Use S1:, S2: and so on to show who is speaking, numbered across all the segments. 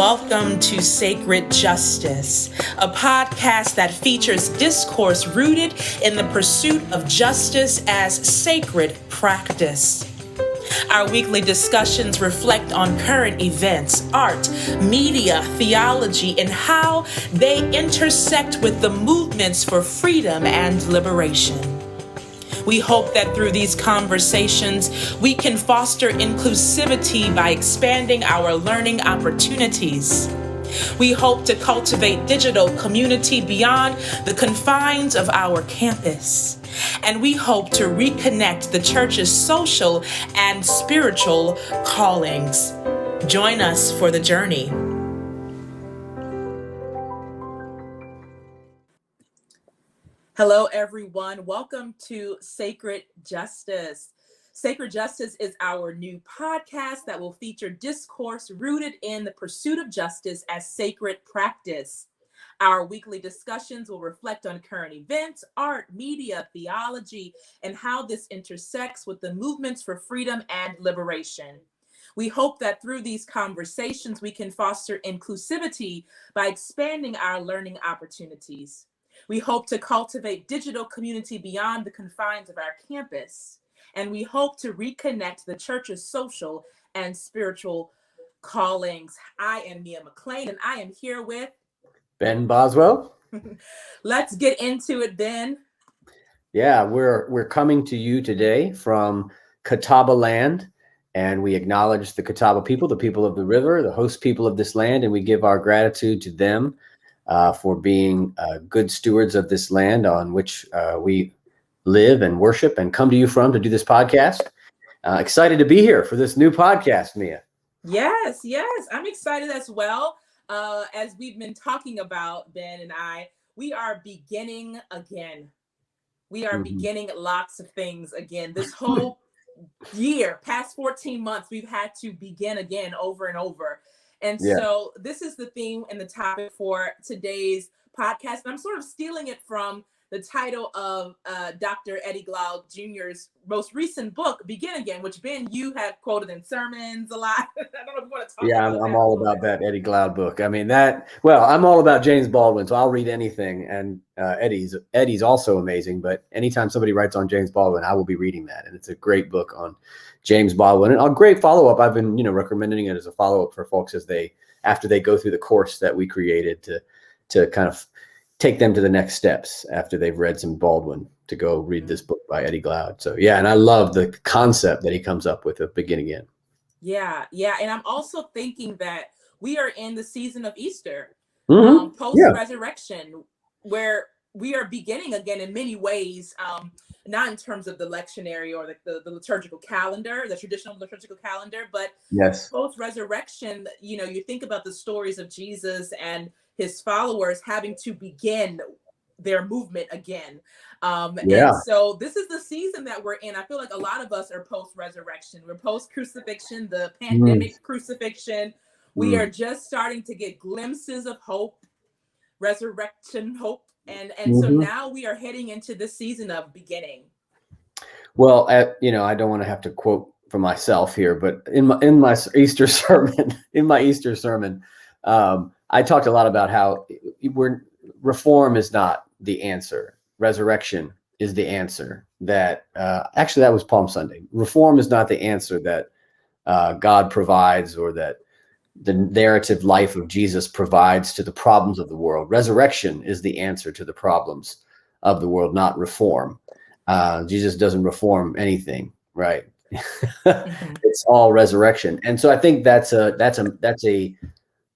S1: welcome to Sacred Justice, a podcast that features discourse rooted in the pursuit of justice as sacred practice. Our weekly discussions reflect on current events, art, media, theology, and how they intersect with the movements for freedom and liberation. We hope that through these conversations, we can foster inclusivity by expanding our learning opportunities. We hope to cultivate digital community beyond the confines of our campus. And we hope to reconnect the church's social and spiritual callings. Join us for the journey. Hello, everyone. Welcome to Sacred Justice. Sacred Justice is our new podcast that will feature discourse rooted in the pursuit of justice as sacred practice. Our weekly discussions will reflect on current events, art, media, theology, and how this intersects with the movements for freedom and liberation. We hope that through these conversations, we can foster inclusivity by expanding our learning opportunities. We hope to cultivate digital community beyond the confines of our campus. And we hope to reconnect the church's social and spiritual callings. I am Mia McLean, and I am here with
S2: Ben Boswell.
S1: Let's get into it, Ben.
S2: Yeah, we're coming to you today from Catawba land, and we acknowledge the Catawba people, the people of the river, the host people of this land, and we give our gratitude to them for being good stewards of this land on which we live and worship and come to you from to do this podcast. Excited to be here for this new podcast, Mia.
S1: Yes, I'm excited as well. As we've been talking about, Ben and I, we are beginning again. We are beginning lots of things again. This whole year, past 14 months, we've had to begin again over and over. And so this is the theme and the topic for today's podcast. And I'm sort of stealing it from the title of Dr. Eddie Glaude Jr.'s most recent book, Begin Again, which, Ben, you have quoted in sermons a lot. I don't know if you want to talk about that.
S2: I'm all about that Eddie Glaude book. I mean, I'm all about James Baldwin, so I'll read anything. And Eddie's also amazing, but anytime somebody writes on James Baldwin, I will be reading that. And it's a great book on James Baldwin, and a great follow-up. I've been, recommending it as a follow-up for folks after they go through the course that we created to kind of take them to the next steps after they've read some Baldwin, to go read this book by Eddie Glaude. So and I love the concept that he comes up with of Begin Again.
S1: Yeah. And I'm also thinking that we are in the season of Easter, post-resurrection, where we are beginning again in many ways, not in terms of the lectionary or the liturgical calendar, the traditional liturgical calendar, but post-reserection, you think about the stories of Jesus and his followers having to begin their movement again. And so this is the season that we're in. I feel like a lot of us are post-resurrection. We're post-crucifixion, the pandemic crucifixion. We are just starting to get glimpses of hope, resurrection hope. And so now we are heading into this season of beginning.
S2: Well, I don't want to have to quote for myself here, but in my Easter sermon, I talked a lot about how reform is not the answer. Resurrection is the answer. That actually that was Palm Sunday. Reform is not the answer that God provides, or that the narrative life of Jesus provides to the problems of the world. Resurrection is the answer to the problems of the world, not reform. Jesus doesn't reform anything, right? It's all resurrection. And so I think that's an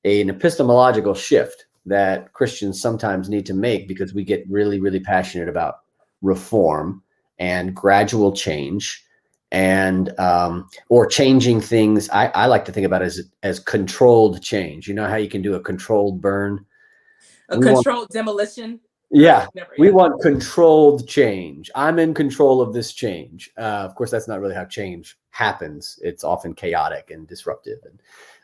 S2: epistemological shift that Christians sometimes need to make, because we get really, really passionate about reform and gradual change, and or changing things. I like to think about it as controlled change. You know how you can do a controlled burn?
S1: Controlled demolition?
S2: Yeah, we want controlled change. I'm in control of this change. Of course, that's not really how change happens. It's often chaotic and disruptive.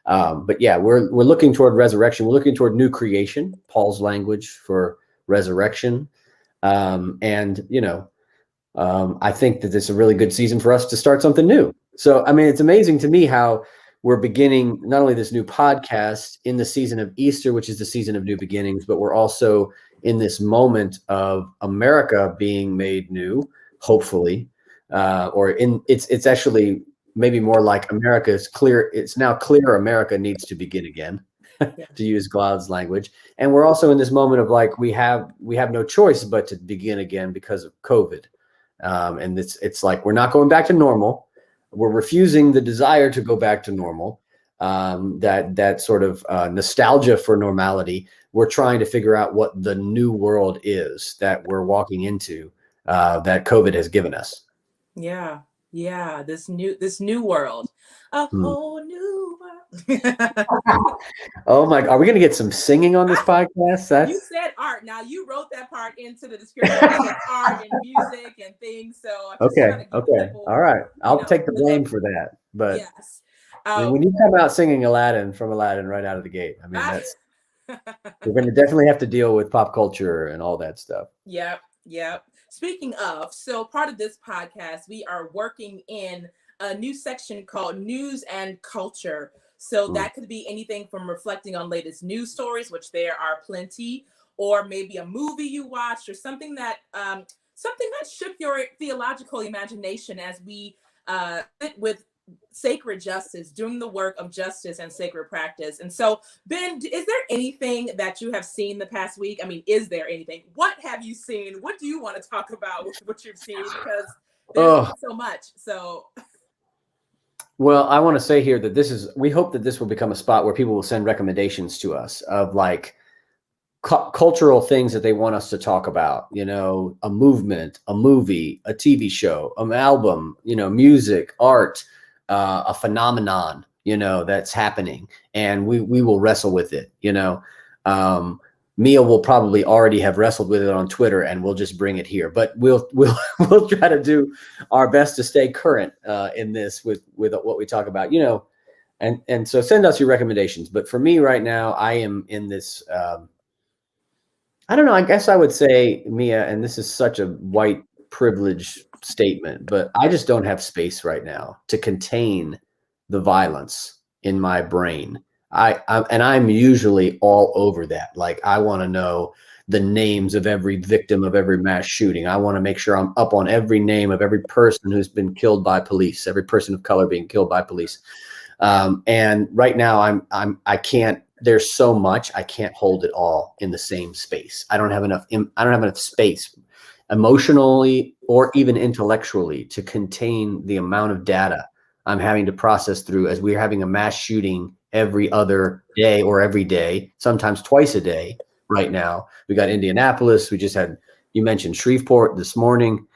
S2: But we're looking toward resurrection. We're looking toward new creation, Paul's language for resurrection. I think that it's a really good season for us to start something new. So, I mean, it's amazing to me how we're beginning not only this new podcast in the season of Easter, which is the season of new beginnings, but we're also in this moment of America being made new, hopefully, it's actually maybe more like America is clear. It's now clear America needs to begin again, to use Cloud's language. And we're also in this moment of like, we have no choice but to begin again because of COVID. And it's like, we're not going back to normal. We're refusing the desire to go back to normal. That sort of nostalgia for normality. We're trying to figure out what the new world is that we're walking into, that COVID has given us.
S1: Yeah. This new world, a whole new world.
S2: Oh my! Are we going to get some singing on this podcast?
S1: You said art. Now you wrote that part into the description of art and music and things. So
S2: okay. All right. I'll take the blame for that. But
S1: yes,
S2: when you come out singing from Aladdin right out of the gate, I mean, we're going to definitely have to deal with pop culture and all that stuff.
S1: Yep. Speaking of, so part of this podcast, we are working in a new section called News and Culture. So that could be anything from reflecting on latest news stories, which there are plenty, or maybe a movie you watched, or something that shook your theological imagination as we sit with sacred justice, doing the work of justice and sacred practice. And so, Ben, is there anything that you have seen the past week? I mean, is there anything? What have you seen? What do you want to talk about with what you've seen? Because there's so much. So,
S2: well, I want to say here that we hope that this will become a spot where people will send recommendations to us of like cultural things that they want us to talk about, a movement, a movie, a TV show, an album, music, art, a phenomenon, that's happening, and we will wrestle with it. Mia will probably already have wrestled with it on Twitter, and we'll just bring it here. But we'll try to do our best to stay current in this with what we talk about, and so send us your recommendations. But for me right now, I am in this. I don't know. I guess I would say, Mia, and this is such a white privilege statement, but I just don't have space right now to contain the violence in my brain. I'm usually all over that. Like, I want to know the names of every victim of every mass shooting. I want to make sure I'm up on every name of every person who's been killed by police, every person of color being killed by police. And right now I can't. There's so much, I can't hold it all in the same space. I don't have enough space emotionally or even intellectually to contain the amount of data I'm having to process through as we're having a mass shooting every other day or every day, sometimes twice a day right now. We got Indianapolis. You mentioned Shreveport this morning.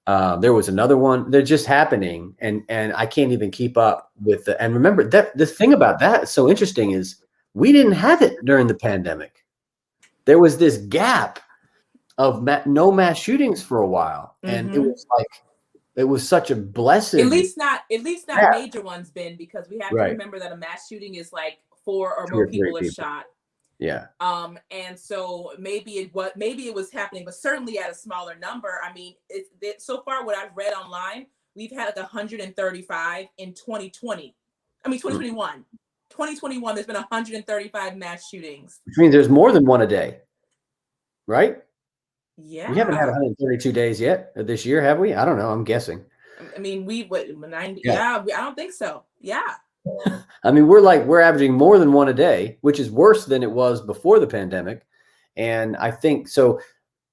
S2: There was another one. They're just happening. And I can't even keep up with and remember that the thing about that is so interesting is, we didn't have it during the pandemic. There was this gap of no mass shootings for a while, and it was such a blessing.
S1: At least not major ones, Ben, because we have to remember that a mass shooting is like 4 or more people are shot.
S2: Yeah.
S1: And so maybe it was happening, but certainly at a smaller number. I mean, so far what I've read online, we've had like 135 in 2020. I mean, 2021. 2021, there's been 135 mass shootings.
S2: Which means there's more than one a day, right?
S1: Yeah.
S2: We haven't had 132 days yet this year, have we? I don't know. I'm guessing.
S1: I mean, 90? Yeah, I don't think so. Yeah.
S2: I mean, we're averaging more than one a day, which is worse than it was before the pandemic. And I think so.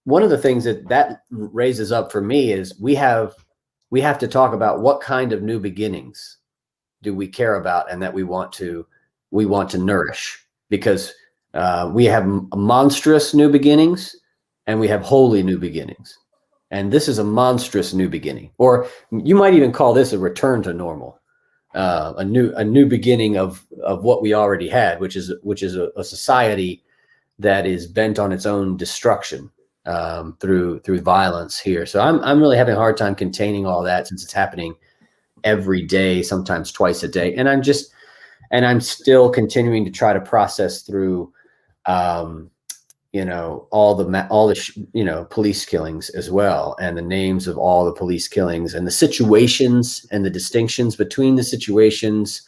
S2: One of the things that raises up for me is we have to talk about what kind of new beginnings do we care about and that we want to nourish, because we have monstrous new beginnings and we have holy new beginnings, and this is a monstrous new beginning, or you might even call this a return to normal, a new beginning of what we already had, which is a society that is bent on its own destruction through violence here. So I'm really having a hard time containing all that, since it's happening every day, sometimes twice a day. And I'm still continuing to try to process through, all the police killings as well, and the names of all the police killings and the situations and the distinctions between the situations.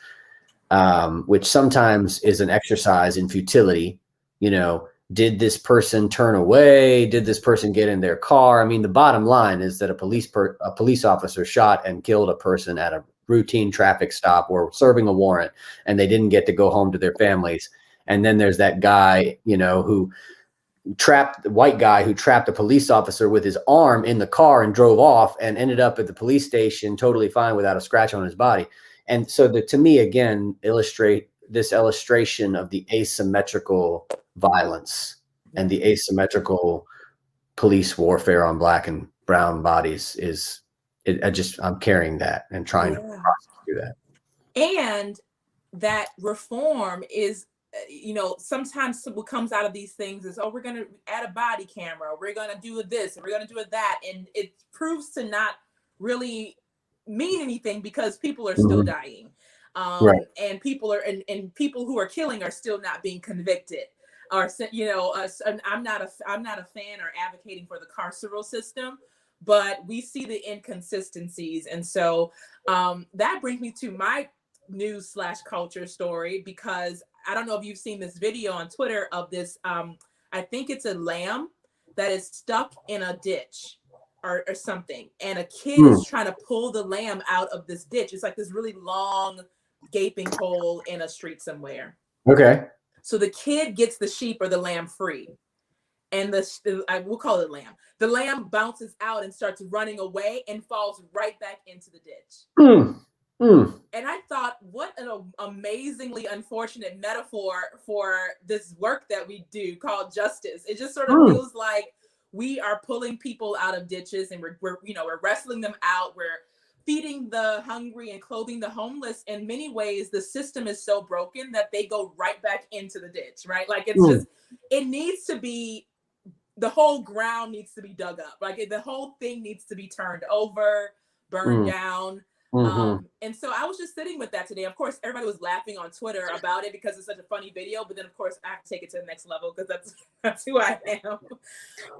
S2: which sometimes is an exercise in futility. You know, did this person turn away? Did this person get in their car? I mean, the bottom line is that a police officer shot and killed a person at a routine traffic stop or serving a warrant, and they didn't get to go home to their families. And then there's that guy, you know, the white guy who trapped a police officer with his arm in the car and drove off and ended up at the police station totally fine without a scratch on his body. And so to me, again, illustration of the asymmetrical violence and the asymmetrical police warfare on Black and brown bodies I'm carrying that and trying to process through that.
S3: And that reform is, you know, sometimes what comes out of these things is, oh, we're going to add a body camera, we're going to do this, and we're going to do that. And it proves to not really mean anything because people are still dying.
S2: Right.
S3: And people are, and people who are killing are still not being convicted. Or, you know, I'm not a fan or advocating for the carceral system, but we see the inconsistencies. And so that brings me to my news/culture story, because I don't know if you've seen this video on Twitter of this. I think it's a lamb that is stuck in a ditch or something. And a kid is trying to pull the lamb out of this ditch. It's like this really long gaping hole in a street somewhere.
S2: Okay.
S3: So the kid gets the sheep or the lamb free. And we'll call it lamb. The lamb bounces out and starts running away and falls right back into the ditch. And I thought, what an amazingly unfortunate metaphor for this work that we do called justice. It just sort of feels like we are pulling people out of ditches, and we're wrestling them out. We're feeding the hungry and clothing the homeless. In many ways, the system is so broken that they go right back into the ditch, right? Like it's just, it needs to be, the whole ground needs to be dug up. Like the whole thing needs to be turned over, burned down. And so I was just sitting with that today. Of course, everybody was laughing on Twitter about it because it's such a funny video. But then, of course, I have to take it to the next level because that's who I am.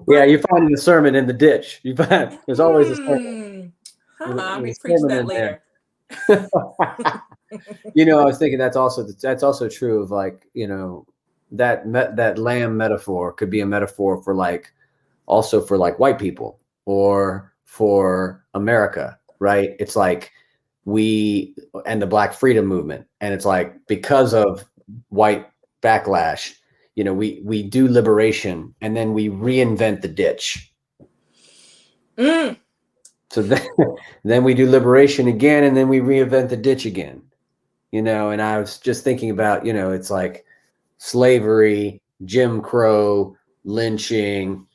S2: Yeah, you're finding the sermon in the ditch. There's always a sermon.
S3: I may preach that later.
S2: You know, I was thinking that's also true of, like, you know, that lamb metaphor could be a metaphor for also for white people or for America, right? It's like and the Black freedom movement, and it's like, because of white backlash, you know, we do liberation and then we reinvent the ditch. So then we do liberation again, and then we reinvent the ditch again, you know. And I was just thinking about, you know, it's like slavery, Jim Crow, lynching,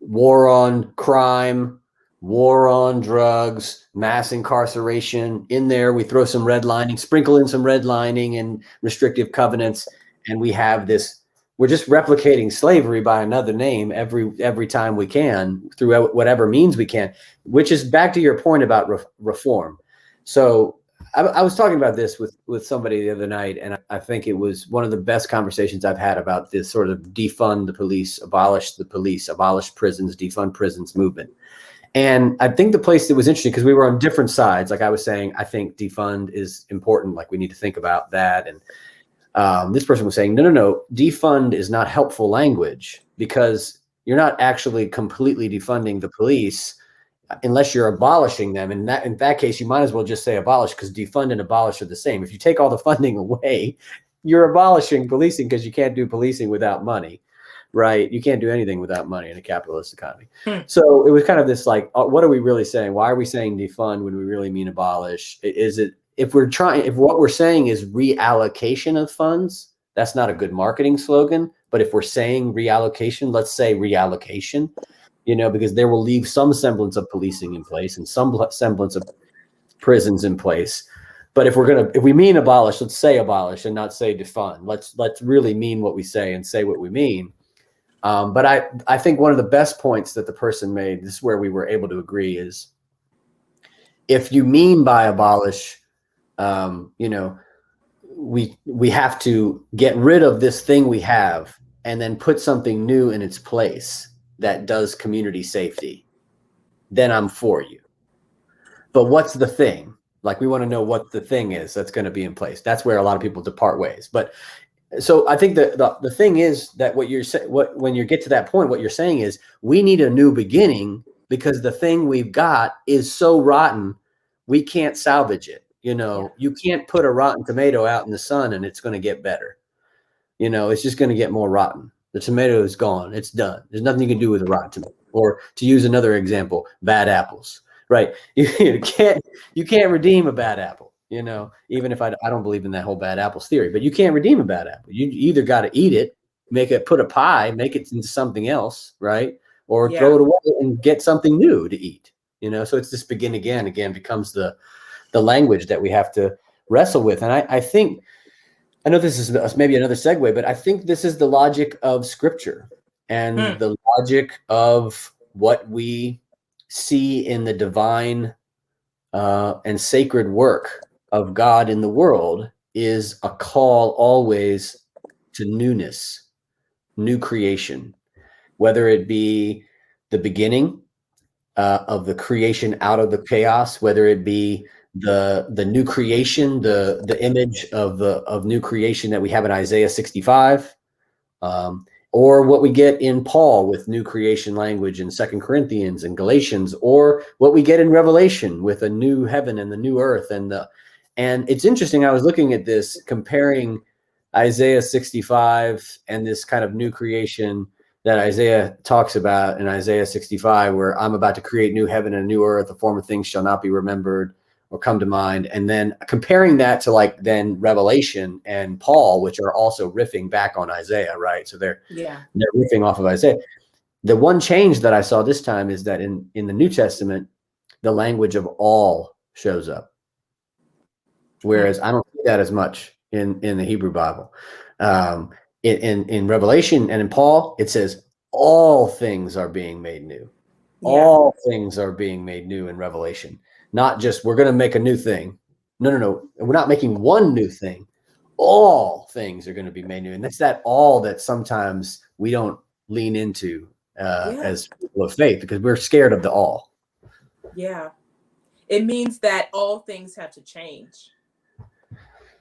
S2: war on crime, war on drugs, mass incarceration. In there, we throw some redlining, sprinkle in some redlining and restrictive covenants, and we have this. We're just replicating slavery by another name every time we can, through whatever means we can, which is back to your point about reform. So I was talking about this with somebody the other night, and I think it was one of the best conversations I've had about this sort of defund the police, abolish prisons, defund prisons movement. And I think the place that was interesting, because we were on different sides. Like I was saying, I think defund is important. Like we need to think about that. And this person was saying, no, defund is not helpful language, because you're not actually completely defunding the police unless you're abolishing them. And in that case, you might as well just say abolish, because defund and abolish are the same. If you take all the funding away, you're abolishing policing, because you can't do policing without money, right? You can't do anything without money in a capitalist economy. So it was kind of this like, what are we really saying? Why are we saying defund when we really mean abolish? If what we're saying is reallocation of funds, that's not a good marketing slogan. But if we're saying reallocation, let's say reallocation, you know, because there will leave some semblance of policing in place and some semblance of prisons in place. But if we mean abolish, let's say abolish and not say defund. Let's really mean what we say and say what we mean. But I think one of the best points that the person made, this is where we were able to agree, is if you mean by abolish, you know, we have to get rid of this thing we have and then put something new in its place that does community safety, then I'm for you. But what's the thing? Like we want to know what the thing is that's going to be in place. That's where a lot of people depart ways. But so I think the thing is that when you get to that point, what you're saying is we need a new beginning because the thing we've got is so rotten, we can't salvage it. You can't put a rotten tomato out in the sun and it's going to get better. It's just going to get more rotten. The tomato is gone. It's done. There's nothing you can do with a rotten tomato. Or to use another example, bad apples, right? You can't redeem a bad apple, even if I don't believe in that whole bad apples theory, but you can't redeem a bad apple. You either got to eat it, put a pie, make it into something else, right? Or throw it away and get something new to eat, so it's this begin again becomes the language that we have to wrestle with. And I think, I know this is maybe another segue, but I think this is the logic of Scripture and the logic of what we see in the divine and sacred work of God in the world is a call always to newness, new creation, whether it be the beginning of the creation out of the chaos, whether it be the new creation, the image of new creation that we have in Isaiah 65, or what we get in Paul with new creation language in 2 Corinthians and Galatians, or what we get in Revelation with a new heaven and the new earth. And it's interesting. I was looking at this, comparing Isaiah 65 and this kind of new creation that Isaiah talks about in Isaiah 65, where I'm about to create new heaven and a new earth, the former things shall not be remembered or come to mind. And then comparing that to then Revelation and Paul, which are also riffing back on Isaiah, right? So they're riffing off of Isaiah. The one change that I saw this time is that in the New Testament, the language of all shows up. Whereas I don't see that as much in the Hebrew Bible. In Revelation and in Paul, it says all things are being made new. All things are being made new in Revelation. Not just we're going to make a new thing. No. We're not making one new thing. All things are going to be made new. And that's that all that sometimes we don't lean into as people of faith because we're scared of the all.
S3: Yeah. It means that all things have to change.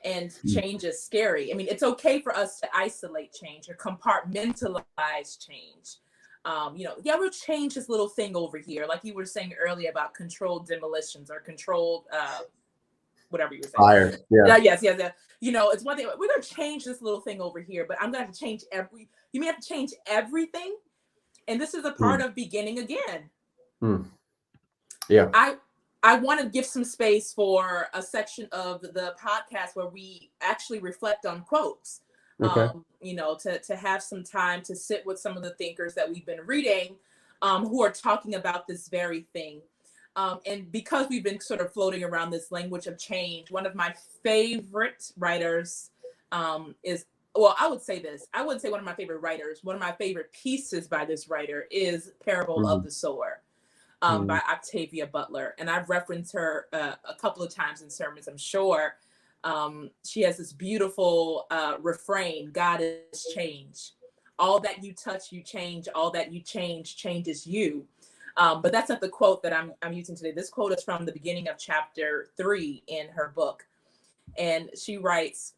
S3: And change is scary. I mean, it's okay for us to isolate change or compartmentalize change. We'll change this little thing over here, like you were saying earlier about controlled demolitions or controlled whatever you were saying.
S2: Fire. Yeah.
S3: Yes. It's one thing. We're going to change this little thing over here, but I'm going to have to change you may have to change everything. And this is a part of beginning again.
S2: Yeah.
S3: I want to give some space for a section of the podcast where we actually reflect on quotes.
S2: Okay.
S3: To have some time to sit with some of the thinkers that we've been reading, who are talking about this very thing. And because we've been sort of floating around this language of change, one of my favorite writers is, well, I would say this. I wouldn't say one of my favorite writers. One of my favorite pieces by this writer is Parable of the Sower. By Octavia Butler. And I've referenced her a couple of times in sermons, I'm sure. She has this beautiful refrain, God is change. All that you touch, you change. All that you change, changes you. But that's not the quote that I'm using today. This quote is from the beginning of chapter 3 in her book. And she writes,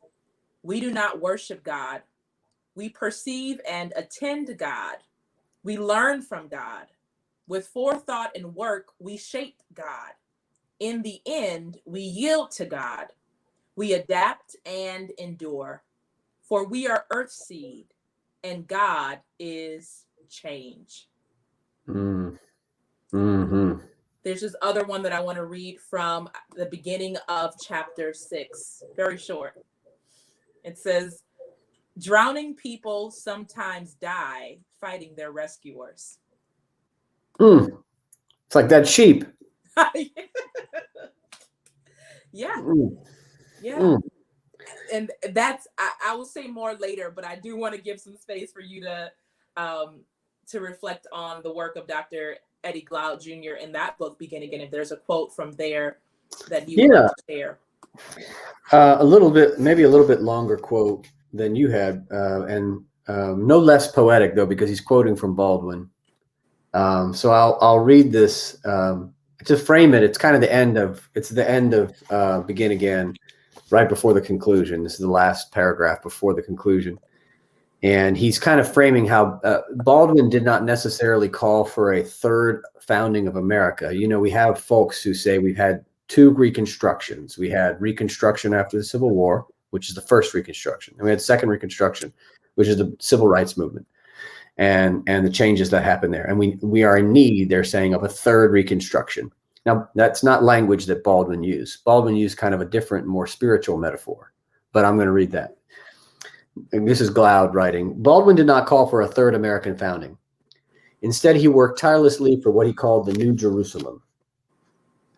S3: "We do not worship God. We perceive and attend God. We learn from God. With forethought and work, we shape God. In the end, we yield to God. We adapt and endure. For we are earth seed, and God is change."
S2: Mm-hmm.
S3: There's this other one that I want to read from the beginning of chapter 6. Very short. It says, "Drowning people sometimes die fighting their rescuers."
S2: It's like that sheep.
S3: Yeah.
S2: Yeah.
S3: And that's, I will say more later, but I do want to give some space for you to reflect on the work of Dr. Eddie Glaude Jr. in that book, Beginning. And if there's a quote from there that you would like to share.
S2: Maybe a little bit longer quote than you had, and no less poetic though, because he's quoting from Baldwin. So I'll read this to frame it, it's kind of the end of Begin Again, right before the conclusion. This is the last paragraph before the conclusion. And he's kind of framing how Baldwin did not necessarily call for a third founding of America. You know, we have folks who say we've had two reconstructions. We had Reconstruction after the Civil War, which is the first Reconstruction. And we had second Reconstruction, which is the Civil Rights Movement and the changes that happened there. And we are in need, they're saying, of a third Reconstruction. Now, that's not language that Baldwin used. Baldwin used kind of a different, more spiritual metaphor, but I'm going to read that. And this is Glaude writing. Baldwin did not call for a third American founding. Instead, he worked tirelessly for what he called the New Jerusalem.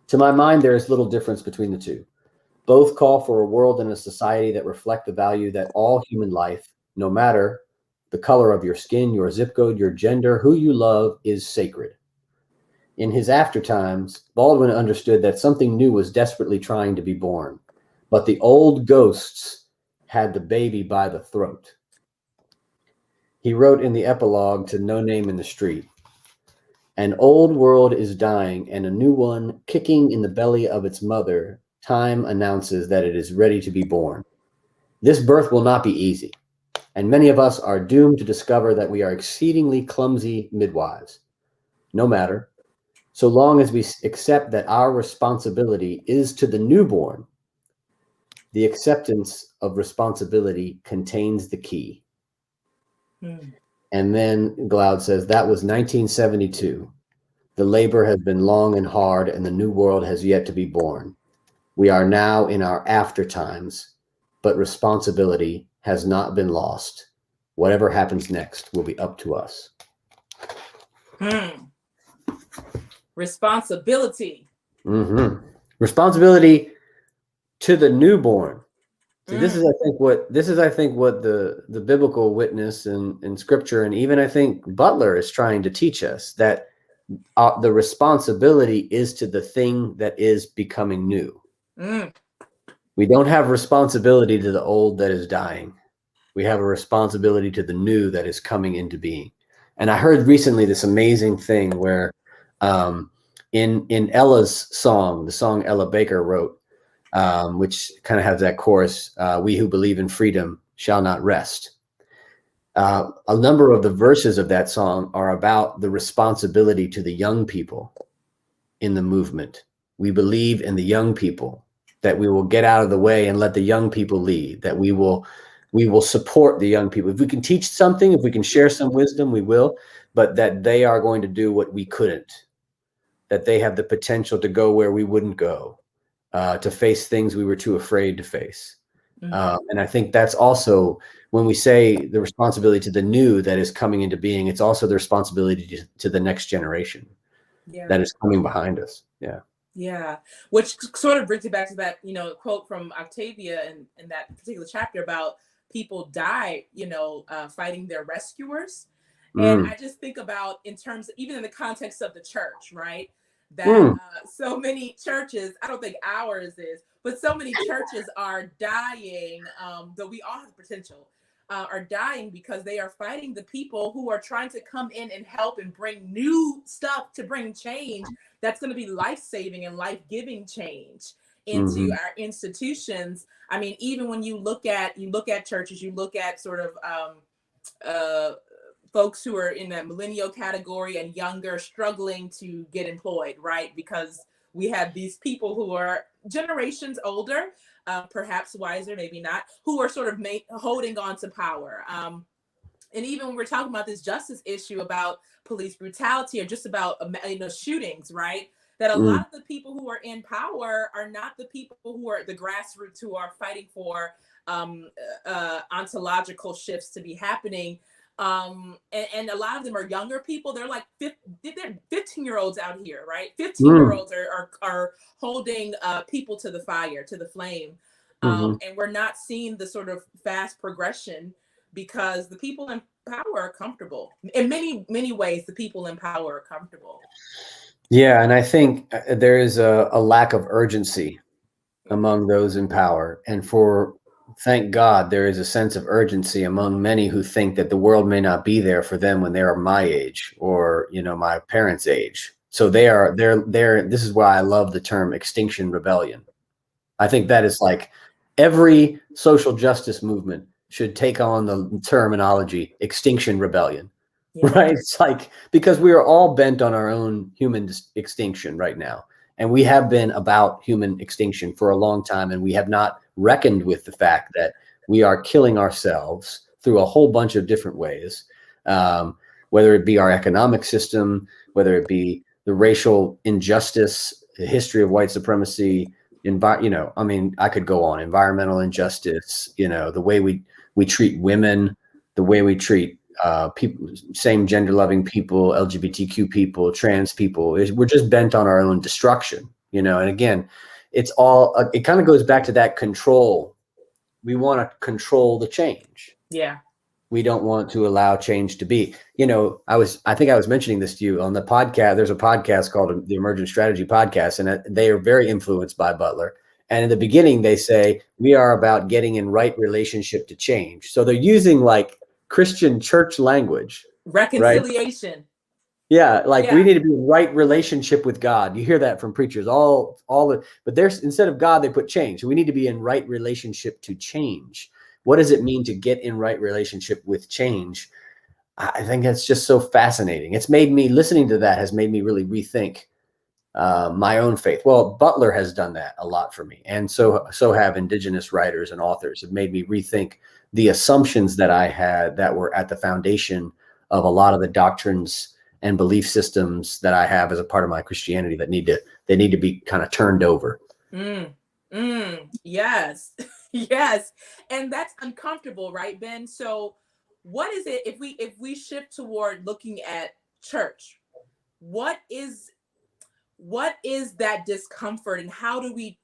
S2: To my mind, there is little difference between the two. Both call for a world and a society that reflect the value that all human life, no matter the color of your skin, your zip code, your gender, who you love, is sacred. In his aftertimes, Baldwin understood that something new was desperately trying to be born, but the old ghosts had the baby by the throat. He wrote in the epilogue to No Name in the Street, "An old world is dying and a new one kicking in the belly of its mother. Time announces that it is ready to be born. This birth will not be easy, and many of us are doomed to discover that we are exceedingly clumsy midwives. No matter, so long as we accept that our responsibility is to the newborn. The acceptance of responsibility contains the key." And then Glaude says, that was 1972. The labor has been long and hard, and the new world has yet to be born. We are now in our after times, but responsibility has not been lost. Whatever happens next will be up to us.
S3: Responsibility.
S2: Responsibility to the newborn. So this is, I think, what the biblical witness in Scripture, and even I think Butler is trying to teach us, that the responsibility is to the thing that is becoming new. We don't have responsibility to the old that is dying. We have a responsibility to the new that is coming into being. And I heard recently this amazing thing where in Ella's song, the song Ella Baker wrote, which kind of has that chorus, "We who believe in freedom shall not rest." A number of the verses of that song are about the responsibility to the young people in the movement. We believe in the young people, that we will get out of the way and let the young people lead, that we will support the young people. If we can teach something, if we can share some wisdom, we will, but that they are going to do what we couldn't, that they have the potential to go where we wouldn't go. To face things we were too afraid to face. And I think that's also, when we say the responsibility to the new that is coming into being, it's also the responsibility to the next generation that is coming behind us.
S3: Yeah. Which sort of brings it back to that, quote from Octavia in that particular chapter about people die, fighting their rescuers. And I just think about, in terms of, even in the context of the church, right? That so many churches, I don't think ours is, but so many churches are dying, though we all have the potential, are dying because they are fighting the people who are trying to come in and help and bring new stuff to bring change that's going to be life-saving and life-giving change into our institutions. I mean, even when you look at churches, you look at sort of folks who are in that millennial category and younger struggling to get employed, right? Because we have these people who are generations older, perhaps wiser, maybe not, who are sort of holding on to power. And even when we're talking about this justice issue about police brutality or just about shootings, right? That a lot of the people who are in power are not the people who are the grassroots who are fighting for ontological shifts to be happening. And a lot of them are younger people. They're like they're 15-year-olds out here, right? 15-year-olds are holding people to the fire, to the flame. And we're not seeing the sort of fast progression because the people in power are comfortable. In many, many ways, the people in power are comfortable.
S2: Yeah, and I think there is a lack of urgency among those in power. And thank God, there is a sense of urgency among many who think that the world may not be there for them when they are my age or, my parents' age. So they're this is why I love the term Extinction Rebellion. I think that is like every social justice movement should take on the terminology Extinction Rebellion. Yeah. Right? It's like, because we are all bent on our own human extinction right now. And we have been about human extinction for a long time. And we have not reckoned with the fact that we are killing ourselves through a whole bunch of different ways, whether it be our economic system, whether it be the racial injustice, the history of white supremacy, I mean, I could go on, environmental injustice, the way we treat women, the way we treat people, same gender loving people, LGBTQ people, trans people. We're just bent on our own destruction, and again, it's all, it kind of goes back to that control. We want to control the change.
S3: Yeah.
S2: We don't want to allow change to be. I think I was mentioning this to you on the podcast. There's a podcast called the Emergent Strategy Podcast, and they are very influenced by Butler. And in the beginning, they say, we are about getting in right relationship to change. So they're using like Christian church language.
S3: Reconciliation.
S2: Right? Yeah, we need to be in right relationship with God. You hear that from preachers, but there's, instead of God, they put change. So we need to be in right relationship to change. What does it mean to get in right relationship with change? I think that's just so fascinating. It's made me, listening to that has made me really rethink my own faith. Well, Butler has done that a lot for me. And so have indigenous writers and authors have made me rethink the assumptions that I had that were at the foundation of a lot of the doctrines and belief systems that I have as a part of my Christianity that need to be kind of turned over.
S3: Yes. Yes. And that's uncomfortable, right, Ben? So what is it, if we shift toward looking at church, what is that discomfort, and how do we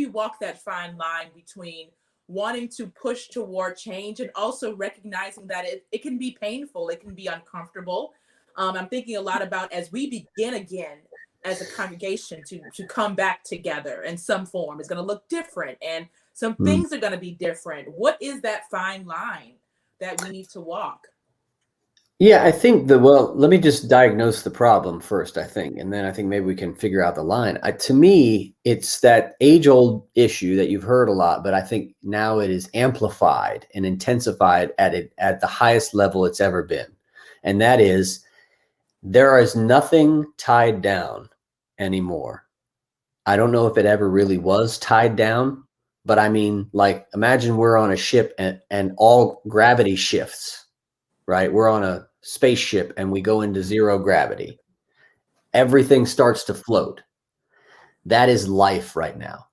S3: walk that fine line between wanting to push toward change and also recognizing that it can be painful, it can be uncomfortable? I'm thinking a lot about, as we begin again as a congregation to come back together in some form, it's going to look different, and some things are going to be different. What is that fine line that we need to walk?
S2: Yeah, I think let me just diagnose the problem first, I think, and then I think maybe we can figure out the line. To me, it's that age-old issue that you've heard a lot, but I think now it is amplified and intensified at the highest level it's ever been. And that is, there is nothing tied down anymore. I don't know if it ever really was tied down, but I mean, imagine we're on a ship and all gravity shifts, right? We're on a spaceship and we go into zero gravity. Everything starts to float. That is life right now.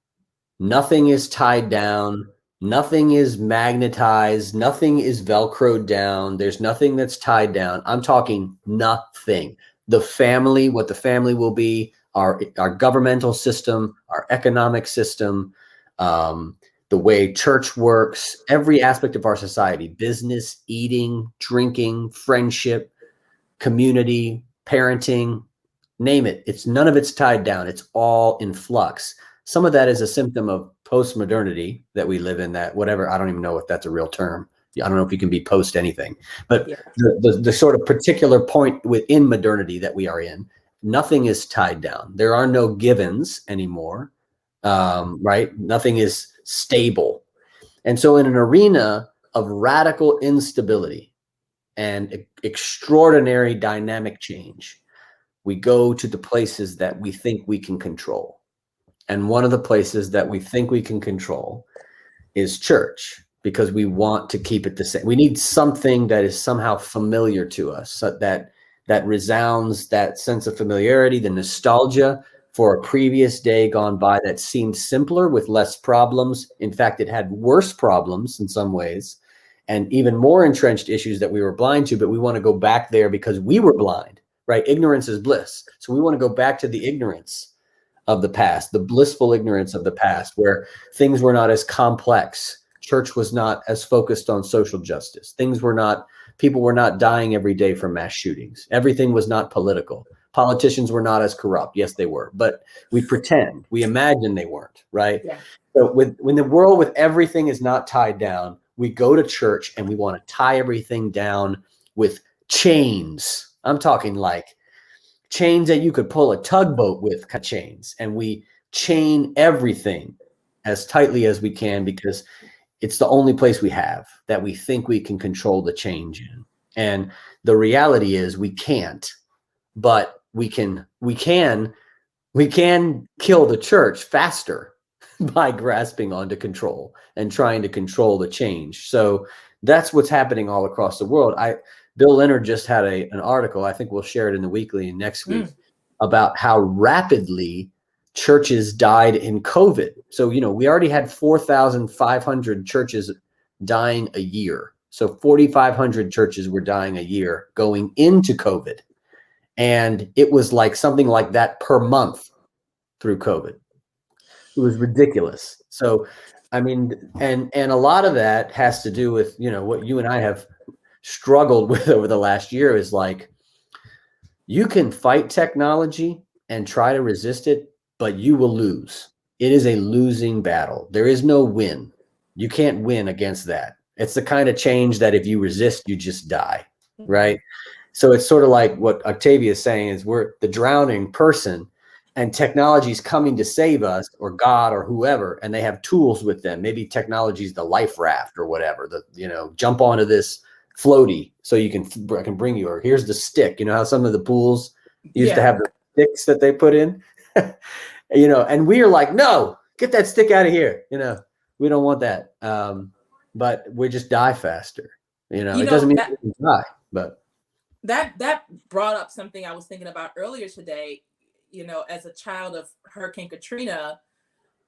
S2: Nothing is tied down. Nothing is magnetized. Nothing is Velcroed down. There's nothing that's tied down. I'm talking nothing. The family, what the family will be, our governmental system, our economic system, the way church works, every aspect of our society, business, eating, drinking, friendship, community, parenting, name it. None of it's tied down. It's all in flux. Some of that is a symptom of post-modernity that we live in, that whatever, I don't even know if that's a real term. I don't know if you can be post anything, but yeah. the sort of particular point within modernity that we are in, nothing is tied down. There are no givens anymore, right? Nothing is stable. And so in an arena of radical instability and extraordinary dynamic change, we go to the places that we think we can control. And one of the places that we think we can control is church, because we want to keep it the same. We need something that is somehow familiar to us, so that resounds, that sense of familiarity, the nostalgia for a previous day gone by that seemed simpler with less problems. In fact, it had worse problems in some ways, and even more entrenched issues that we were blind to, but we want to go back there because we were blind, right? Ignorance is bliss. So we want to go back to the ignorance of the past, the blissful ignorance of the past, where things were not as complex. Church was not as focused on social justice. People were not dying every day from mass shootings. Everything was not political. Politicians were not as corrupt. Yes, they were, but we imagine they weren't, right? Yeah. So when the world with everything is not tied down, we go to church and we want to tie everything down with chains. I'm talking like chains that you could pull a tugboat with chains, and we chain everything as tightly as we can because it's the only place we have that we think we can control the change in. And the reality is we can't, but we can kill the church faster by grasping onto control and trying to control the change. So that's what's happening all across the world. Bill Leonard just had an article, I think we'll share it in the weekly next week, about how rapidly churches died in COVID. So, we already had 4,500 churches dying a year. So 4,500 churches were dying a year going into COVID. And it was like something like that per month through COVID. It was ridiculous. So, I mean, and a lot of that has to do with, what you and I have struggled with over the last year is like, you can fight technology and try to resist it, but you will lose. It is a losing battle. There is no win. You can't win against that. It's the kind of change that if you resist, you just die, right? So it's sort of like what Octavia is saying is we're the drowning person and technology is coming to save us, or God or whoever, and they have tools with them. Maybe technology is the life raft or whatever, jump onto this floaty so I can bring you, or here's the stick. You know how some of the pools used to have the sticks that they put in, and we are like, no, get that stick out of here. We don't want that. But we just die faster. It doesn't mean we die, but
S3: that brought up something I was thinking about earlier today. As a child of Hurricane Katrina,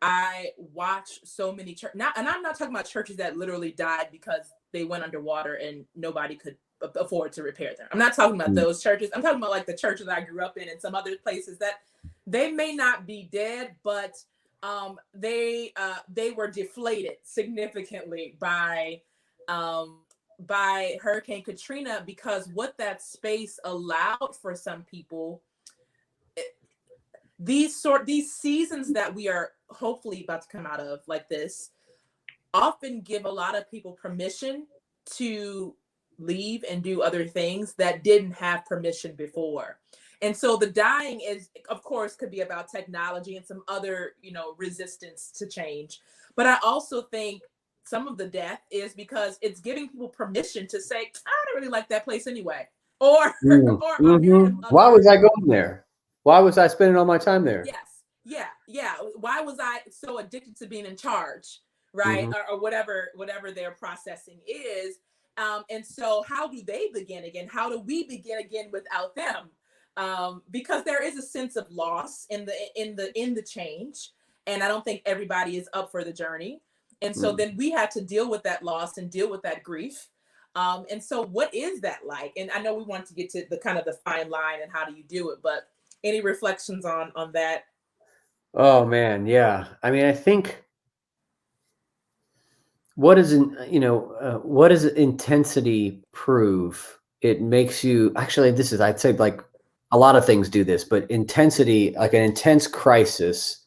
S3: I watched so many churches. And I'm not talking about churches that literally died because they went underwater and nobody could afford to repair them. I'm not talking about those churches. I'm talking about like the churches I grew up in and some other places that they may not be dead, but they were deflated significantly by Hurricane Katrina, because what that space allowed for some people, these seasons that we are hopefully about to come out of like this often give a lot of people permission to leave and do other things that didn't have permission before. And so the dying is, of course, could be about technology and some other, resistance to change. But I also think some of the death is because it's giving people permission to say, I don't really like that place anyway. Or
S2: why was I going there? Why was I spending all my time there?
S3: Yes. Yeah. Why was I so addicted to being in charge, right? Or whatever their processing is. And so how do they begin again? How do we begin again without them? Because there is a sense of loss in the change. And I don't think everybody is up for the journey. And so then we had to deal with that loss and deal with that grief. And so what is that like? And I know we want to get to the kind of the fine line and how do you do it, but any reflections on that?
S2: Oh man. Yeah. I mean, I think what does intensity prove? It makes you actually, I'd say like a lot of things do this, but intensity, like an intense crisis,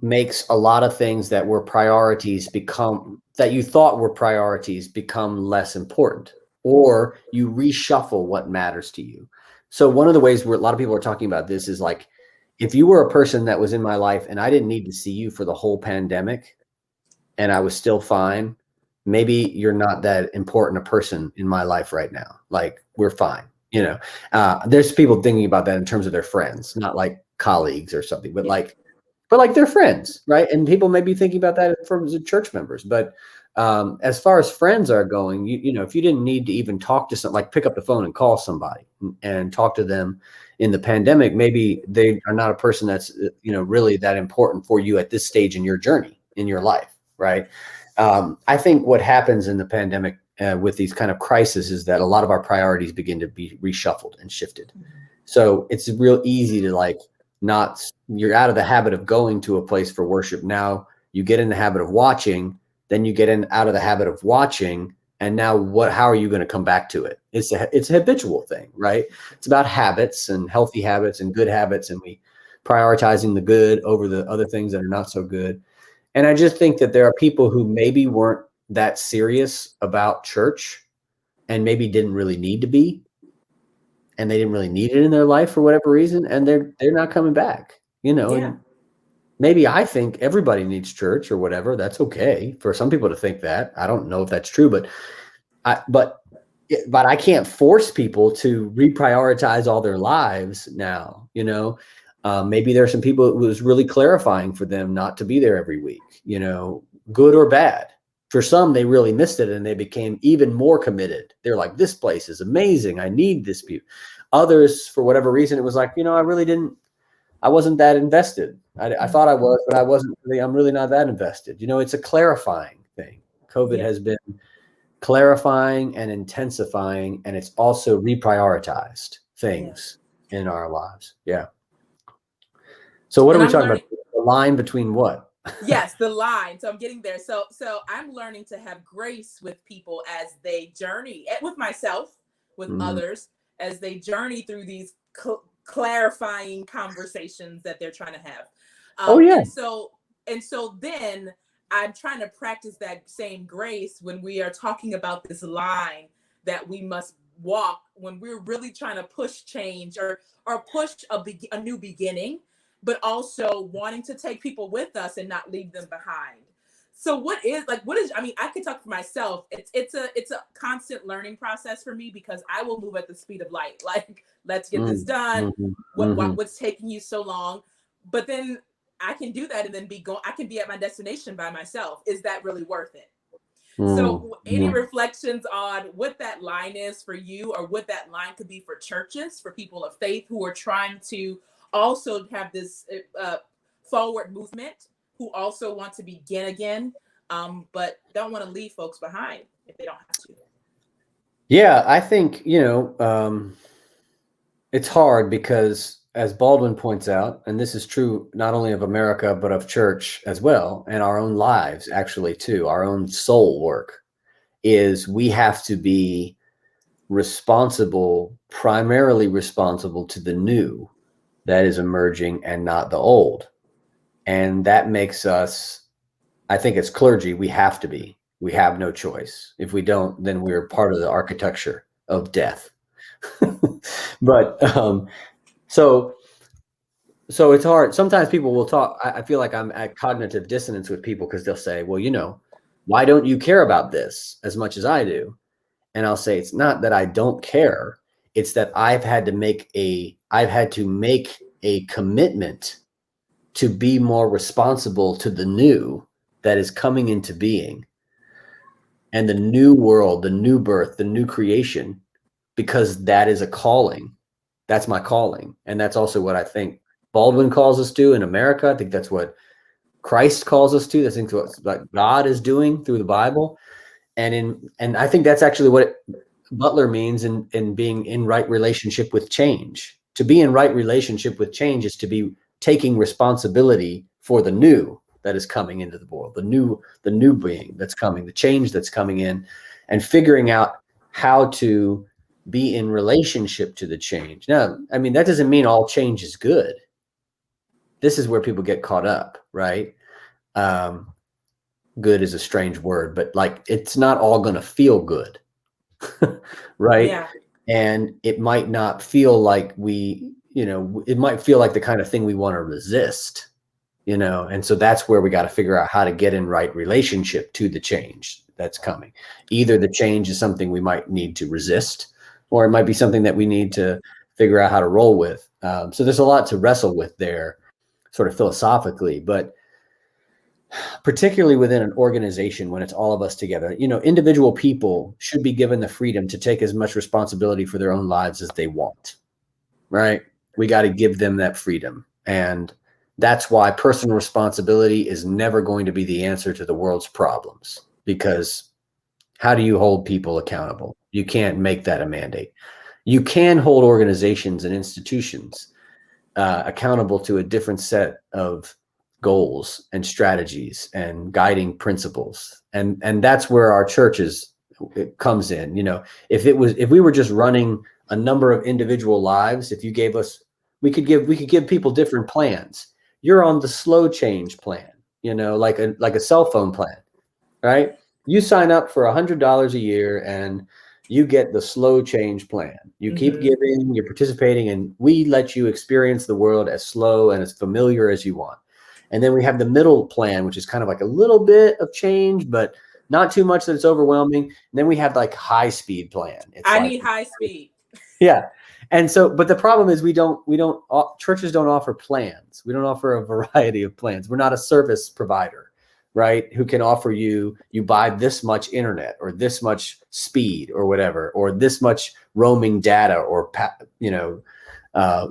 S2: makes a lot of things that were priorities that you thought were priorities become less important, or you reshuffle what matters to you. So one of the ways where a lot of people are talking about this is like, if you were a person that was in my life and I didn't need to see you for the whole pandemic and I was still fine, maybe you're not that important a person in my life right now. Like, we're fine. There's people thinking about that in terms of their friends, not like colleagues or something, but like they're friends, right? And people may be thinking about that in terms of church members. But as far as friends are going, if you didn't need to even talk to someone, like pick up the phone and call somebody and talk to them in the pandemic, maybe they are not a person that's, really that important for you at this stage in your journey, in your life, right? I think what happens in the pandemic with these kind of crises is that a lot of our priorities begin to be reshuffled and shifted. So it's real easy to you're out of the habit of going to a place for worship. Now you get in the habit of watching, then you get out of the habit of watching. And now how are you going to come back to it? It's a habitual thing, right? It's about habits and healthy habits and good habits. And we prioritizing the good over the other things that are not so good. And I just think that there are people who maybe weren't that serious about church and maybe didn't really need to be. and they didn't really need it in their life for whatever reason, and they're not coming back, and maybe I think everybody needs church or whatever. That's okay for some people to think that. I don't know if that's true, but I can't force people to reprioritize all their lives now. Maybe there are some people it was really clarifying for them not to be there every week, good or bad. For some, they really missed it and they became even more committed. They're like, this place is amazing. I need this people. Others, for whatever reason, it was like, I wasn't that invested. I thought I was, but I wasn't really, I'm really not that invested. It's a clarifying thing. COVID has been clarifying and intensifying, and it's also reprioritized things in our lives. Yeah. So what are we talking about? The line between what?
S3: Yes, the line. So I'm getting there. So I'm learning to have grace with people as they journey, with myself, with others, as they journey through these clarifying conversations that they're trying to have. And so then I'm trying to practice that same grace when we are talking about this line that we must walk when we're really trying to push change or push a new beginning, but also wanting to take people with us and not leave them behind. So I could talk for myself. It's a constant learning process for me because I will move at the speed of light. Like, let's get this done. What's taking you so long? But then I can do that and then I can be at my destination by myself. Is that really worth it? So any reflections on what that line is for you, or what that line could be for churches, for people of faith who are trying to also have this forward movement, who also want to begin again, but don't want to leave folks behind if they don't have to?
S2: Yeah, I think, it's hard because, as Baldwin points out, and this is true not only of America, but of church as well, and our own lives, actually, too, our own soul work, is we have to be primarily responsible to the new that is emerging and not the old. And that makes us, I think as clergy, we have to be. We have no choice. If we don't, then we're part of the architecture of death. But so it's hard. Sometimes people will talk. I feel like I'm at cognitive dissonance with people because they'll say, well, why don't you care about this as much as I do? And I'll say, it's not that I don't care. It's that I've had to make a commitment to be more responsible to the new that is coming into being, and the new world, the new birth, the new creation, because that is a calling. That's my calling. And that's also what I think Baldwin calls us to in America. I think that's what Christ calls us to. I think that's what God is doing through the Bible. And I think that's actually what Butler means in being in right relationship with change. To be in right relationship with change is to be taking responsibility for the new that is coming into the world, the new being that's coming, the change that's coming in, and figuring out how to be in relationship to the change. Now, I mean, that doesn't mean all change is good. This is where people get caught up, right? Good is a strange word, but like, it's not all going to feel good, right?
S3: Yeah.
S2: And it might not feel like it might feel like the kind of thing we want to resist, and so that's where we got to figure out how to get in right relationship to the change that's coming. Either the change is something we might need to resist, or it might be something that we need to figure out how to roll with. So there's a lot to wrestle with there, sort of philosophically, but particularly within an organization, when it's all of us together, individual people should be given the freedom to take as much responsibility for their own lives as they want, right? We got to give them that freedom. And that's why personal responsibility is never going to be the answer to the world's problems, because how do you hold people accountable? You can't make that a mandate. You can hold organizations and institutions accountable to a different set of goals and strategies and guiding principles. And that's where our churches comes in. If we were just running a number of individual lives, if you gave us, we could give people different plans. You're on the slow change plan, like a cell phone plan, right? You sign up for $100 a year and you get the slow change plan. You keep giving, you're participating, and we let you experience the world as slow and as familiar as you want. And then we have the middle plan, which is kind of like a little bit of change, but not too much that it's overwhelming. And then we have like high speed plan.
S3: I need high speed.
S2: Yeah. And so, but the problem is churches don't offer plans. We don't offer a variety of plans. We're not a service provider, right? Who can offer you buy this much internet or this much speed or whatever, or this much roaming data or,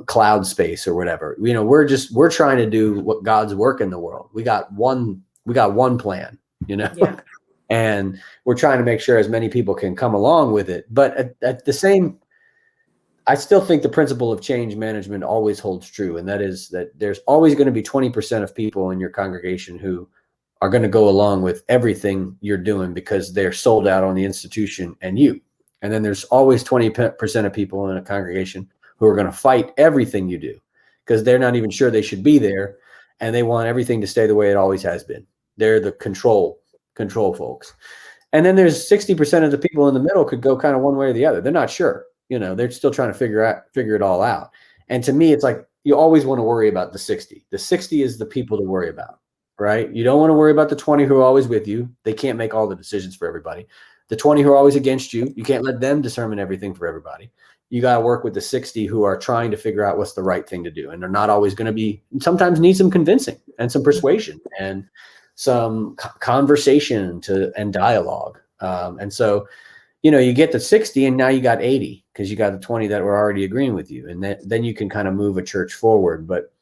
S2: cloud space or whatever. We're trying to do what God's work in the world. We got one plan,
S3: Yeah.
S2: and we're trying to make sure as many people can come along with it. But at the same, I still think the principle of change management always holds true. And that is that there's always going to be 20% of people in your congregation who are going to go along with everything you're doing because they're sold out on the institution and you. And then there's always 20% of people in a congregation who are going to fight everything you do because they're not even sure they should be there. And they want everything to stay the way it always has been. They're the control folks. And then there's 60% of the people in the middle could go kind of one way or the other. They're not sure. They're still trying to figure it all out. And to me, it's like, you always want to worry about the 60. The 60 is the people to worry about, right? You don't want to worry about the 20 who are always with you. They can't make all the decisions for everybody. The 20 who are always against you, you can't let them determine everything for everybody. You got to work with the 60 who are trying to figure out what's the right thing to do. And they're not always going to be, sometimes need some convincing and some persuasion and some conversation and dialogue. And so, you get the 60 and now you got 80 because you got the 20 that were already agreeing with you. And then you can kind of move a church forward. But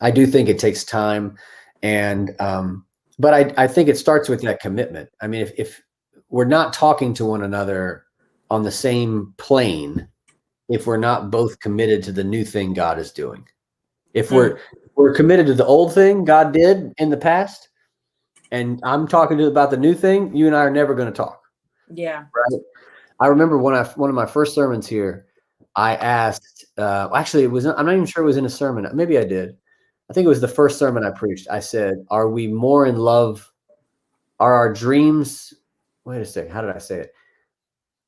S2: I do think it takes time. And, but I think it starts with that commitment. I mean, if we're not talking to one another on the same plane, if we're not both committed to the new thing God is doing, if we're committed to the old thing God did in the past, and I'm talking about the new thing, you and I are never going to talk.
S3: Yeah.
S2: Right. I remember one of my first sermons here, I asked, actually, I'm not even sure it was in a sermon. Maybe I did. I think it was the first sermon I preached. I said, are we more in love? Are our dreams, wait a second, how did I say it?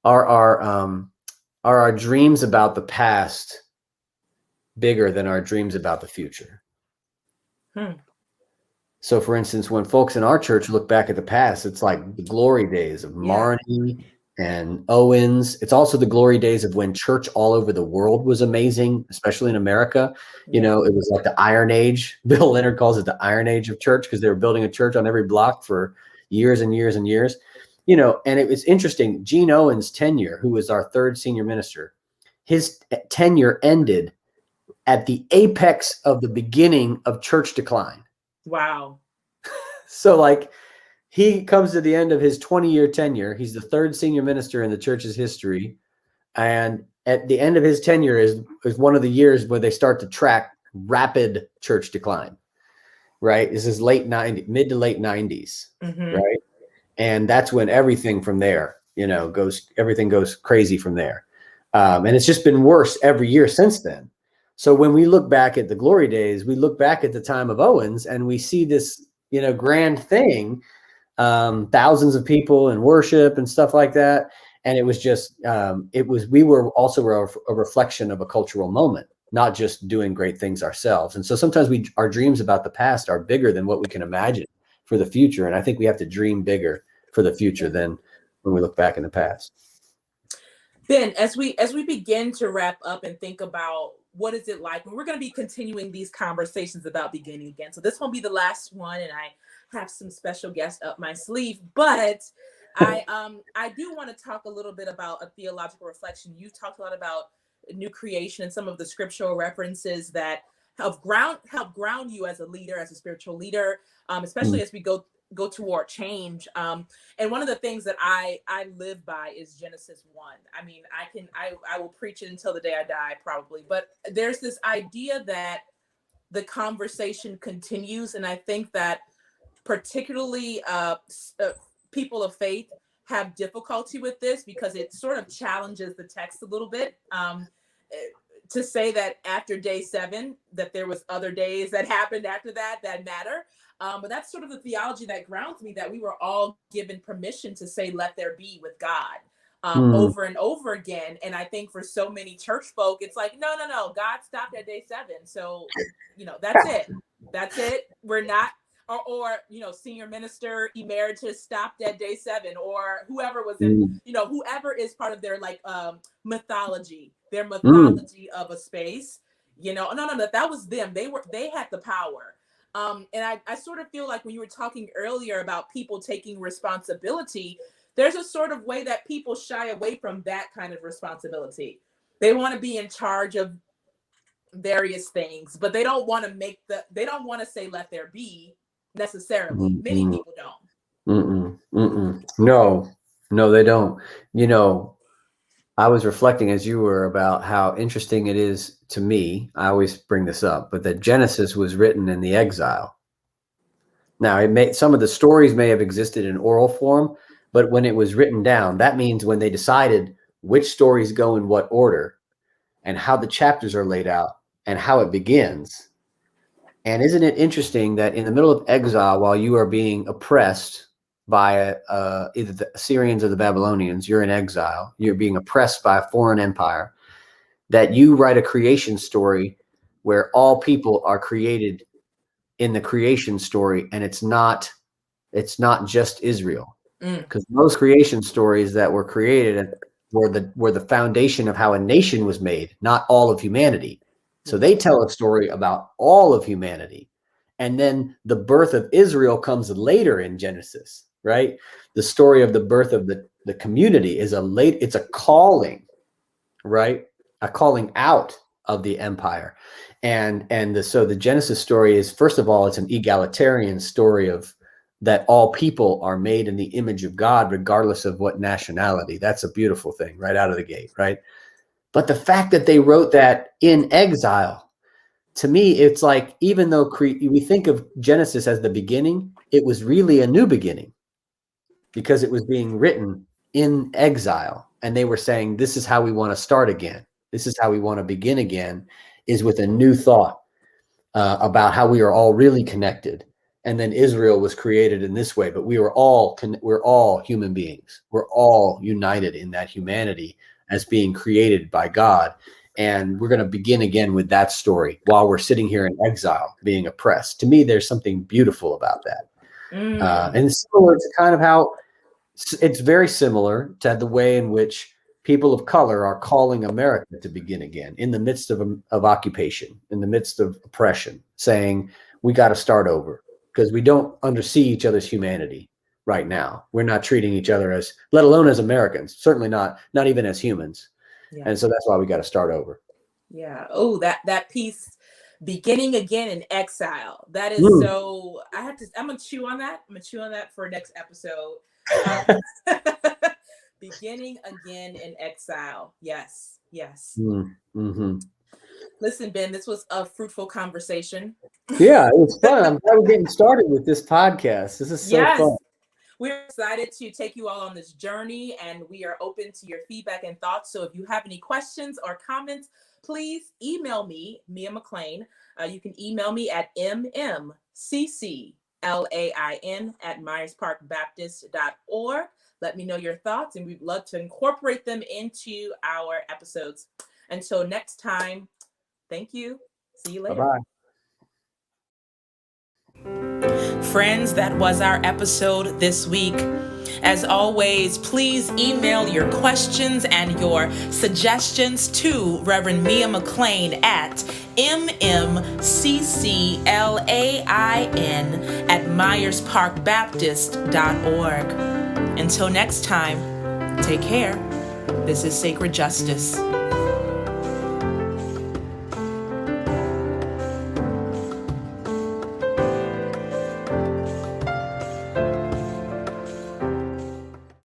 S2: Are our dreams about the past bigger than our dreams about the future? So, for instance, when folks in our church look back at the past, it's like the glory days of Marnie and Owens. It's also the glory days of when church all over the world was amazing, especially in America. It was like the Iron Age. Bill Leonard calls it the Iron Age of church because they were building a church on every block for years and years and years. And it was interesting. Gene Owens' tenure, who was our third senior minister, his tenure ended at the apex of the beginning of church decline.
S3: Wow.
S2: So like he comes to the end of his 20-year tenure. He's the third senior minister in the church's history. And at the end of his tenure is one of the years where they start to track rapid church decline, right? This is mid to late 90s, right? And that's when everything from there, everything goes crazy from there. And it's just been worse every year since then. So when we look back at the glory days, we look back at the time of Owens and we see this, grand thing, thousands of people in worship and stuff like that. And it was just, we were also a reflection of a cultural moment, not just doing great things ourselves. And so sometimes our dreams about the past are bigger than what we can imagine for the future. And I think we have to dream bigger for the future than when we look back in the past.
S3: Ben, as we begin to wrap up and think about what is it like, and we're going to be continuing these conversations about beginning again. So this won't be the last one, and I have some special guests up my sleeve, but I do want to talk a little bit about a theological reflection. You've talked a lot about new creation and some of the scriptural references that help ground you as a leader, as a spiritual leader, especially as we go toward change. And one of the things that I live by is Genesis 1. I mean, I will preach it until the day I die, probably. But there's this idea that the conversation continues. And I think that particularly people of faith have difficulty with this because it sort of challenges the text a little bit. To say that after day 7, that there was other days that happened after that matter. But that's sort of the theology that grounds me, that we were all given permission to say, let there be with God. over and over again. And I think for so many church folk, it's like, no, God stopped at day 7. So, that's it. That's it. We're not, or senior minister emeritus stopped at day 7, or whoever was in, whoever is part of their mythology, of a space, no, that was them. They had the power. And I sort of feel like when you were talking earlier about people taking responsibility, there's a sort of way that people shy away from that kind of responsibility. They want to be in charge of various things, but they don't want to say, let there be, necessarily. Many people don't.
S2: No, they don't. I was reflecting as you were about how interesting it is to me. I always bring this up, but that Genesis was written in the exile. Now, some of the stories may have existed in oral form, but when it was written down, that means when they decided which stories go in what order and how the chapters are laid out and how it begins. And isn't it interesting that in the middle of exile, while you are being oppressed by either the Assyrians or the Babylonians, you're in exile, you're being oppressed by a foreign empire, that you write a creation story where all people are created in the creation story, and it's not just Israel. Because most creation stories that were created were the foundation of how a nation was made, not all of humanity. So they tell a story about all of humanity. And then the birth of Israel comes later in Genesis, right? The story of the birth of the community is it's a calling, right? A calling out of the empire. So the Genesis story is, first of all, it's an egalitarian story of that all people are made in the image of God, regardless of what nationality. That's a beautiful thing right out of the gate, right? But the fact that they wrote that in exile, to me, it's like, even though we think of Genesis as the beginning, it was really a new beginning because it was being written in exile. And they were saying, this is how we want to start again. This is how we want to begin again, is with a new thought about how we are all really connected. And then Israel was created in this way, but we're all human beings. We're all united in that humanity as being created by God. And we're going to begin again with that story while we're sitting here in exile, being oppressed. To me, there's something beautiful about that. And similar to kind of how it's very similar to the way in which people of color are calling America to begin again in the midst of occupation, in the midst of oppression, saying we got to start over. Because we don't undersee each other's humanity right now. We're not treating each other as, let alone as Americans, certainly not even as humans. Yeah. And so that's why we got to start over.
S3: Yeah. Oh, that piece, beginning again in exile. That is so, I'm going to chew on that. I'm going to chew on that for next episode. Beginning again in exile. Yes. Listen, Ben, this was a fruitful conversation.
S2: Yeah, it was fun. I'm glad we're getting started with this podcast. This is so fun.
S3: We're excited to take you all on this journey, and we are open to your feedback and thoughts. So if you have any questions or comments, please email me, Mia McLean. You can email me at mmcclain@myersparkbaptist.org. Let me know your thoughts, and we'd love to incorporate them into our episodes. Until next time, thank you. See you later.
S2: Bye-bye.
S1: Friends, that was our episode this week. As always, please email your questions and your suggestions to Reverend Mia McLean at mmcclain@myersparkbaptist.org. Until next time, take care. This is Sacred Justice.